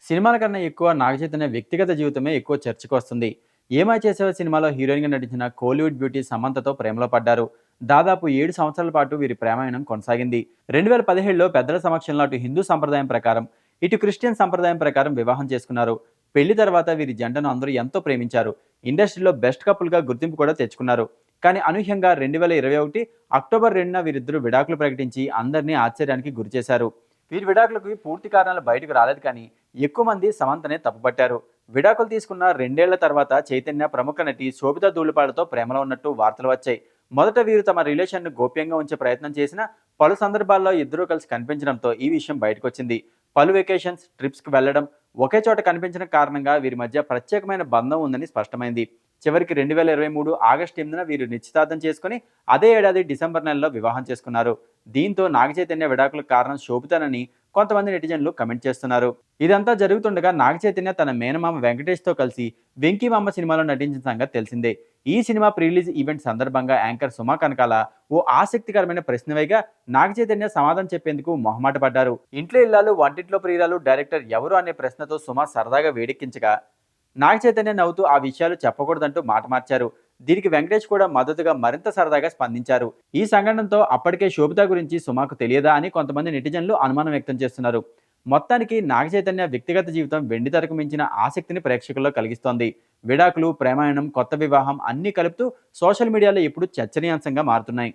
సినిమాల కన్నా ఎక్కువ నాగ చైతన్య వ్యక్తిగత జీవితమే ఎక్కువ చర్చకొస్తుంది. 'ఏమై చేసావే' సినిమాలో హీరోయిన్‌గా నటించిన కోలీవుడ్ బ్యూటీ సమంతతో ప్రేమలో పడ్డారు. దాదాపు 7 సంవత్సరాల పాటు వీరి ప్రేమాయణం కొనసాగింది. 2017లో పెద్దల సమక్షంలో అటు హిందూ సంప్రదాయం ప్రకారం, ఇటు క్రిస్టియన్ సంప్రదాయం ప్రకారం వివాహం చేసుకున్నారు. పెళ్లి తర్వాత వీరి జంటను అందరూ ఎంతో ప్రేమించారు. ఇండస్ట్రీలో బెస్ట్ కపుల్‌గా గుర్తింపు కూడా తెచ్చుకున్నారు. కానీ అనూహ్యంగా 2021 అక్టోబర్ 2న వీరిద్దరూ విడాకులు ప్రకటించి అందరినీ ఆశ్చర్యానికి గురిచేశారు. వీరి విడాకులకు పూర్తి కారణాలు బయటకు రాలేదు కానీ ఎక్కువ మంది సమంతనే తప్పుపట్టారు. విడాకులు తీసుకున్న 2 ఏళ్ల తర్వాత చైతన్య ప్రముఖ నటి శోభితా ధూళిపాలతో ప్రేమలో ఉన్నట్టు వార్తలు వచ్చాయి. మొదట వీరు తమ రిలేషన్‌ను గోప్యంగా ఉంచే ప్రయత్నం చేసినా పలు సందర్భాల్లో ఇద్దరూ కలిసి కనిపించడంతో ఈ విషయం బయటకొచ్చింది. పలు వెకేషన్స్, ట్రిప్స్‌కి వెళ్లడం, ఒకే చోట కనిపించడం కారణంగా వీరి మధ్య ప్రత్యేకమైన బంధం ఉందని స్పష్టమైంది. చివరికి 2023 ఆగస్టు 8న వీరు నిశ్చితార్థం చేసుకుని అదే ఏడాది డిసెంబర్ నెలలో వివాహం చేసుకున్నారు. దీంతో నాగ చైతన్య విడాకులకు కారణం శోభితనని కొంతమంది నెటిజన్లు కమెంట్ చేస్తున్నారు. ఇదంతా జరుగుతుండగా నాగ చైతన్య తన మేనమామ వెంకటేష్‌తో కలిసి 'వెంకీమామ' సినిమాలో నటించిన సంగతి తెలిసిందే. ఈ సినిమా ప్రీ రిలీజ్ ఈవెంట్ సందర్భంగా యాంకర్ సుమ కనకాల ఓ ఆసక్తికరమైన ప్రశ్న వేయగా నాగ చైతన్య సమాధానం చెప్పేందుకు మొహమాట పడ్డారు. ఇంట్లో ఇల్లాలు, వంటింట్లో ప్రియురాలు, డైరెక్టర్ ఎవరు అనే ప్రశ్నతో సుమ సరదాగా వేడెక్కించగా నాగ చైతన్య నవ్వుతూ ఆ విషయాలు చెప్పకూడదంటూ మాట మార్చారు. దీనికి వెంకటేష్ కూడా మద్దతుగా మరింత సరదాగా స్పందించారు. ఈ సంఘటనతో అప్పటికే శోభిత గురించి సుమాకు తెలియదా అని కొంతమంది నెటిజన్లు అనుమానం వ్యక్తం చేస్తున్నారు. మొత్తానికి నాగ చైతన్య వ్యక్తిగత జీవితం వెండితెరకు మించిన ఆసక్తిని ప్రేక్షకుల్లో కలిగిస్తోంది. విడాకులు, ప్రేమాయణం, కొత్త వివాహం అన్నీ కలుపుతూ సోషల్ మీడియాలో ఇప్పుడు చర్చనీయాంశంగా మారుతున్నాయి.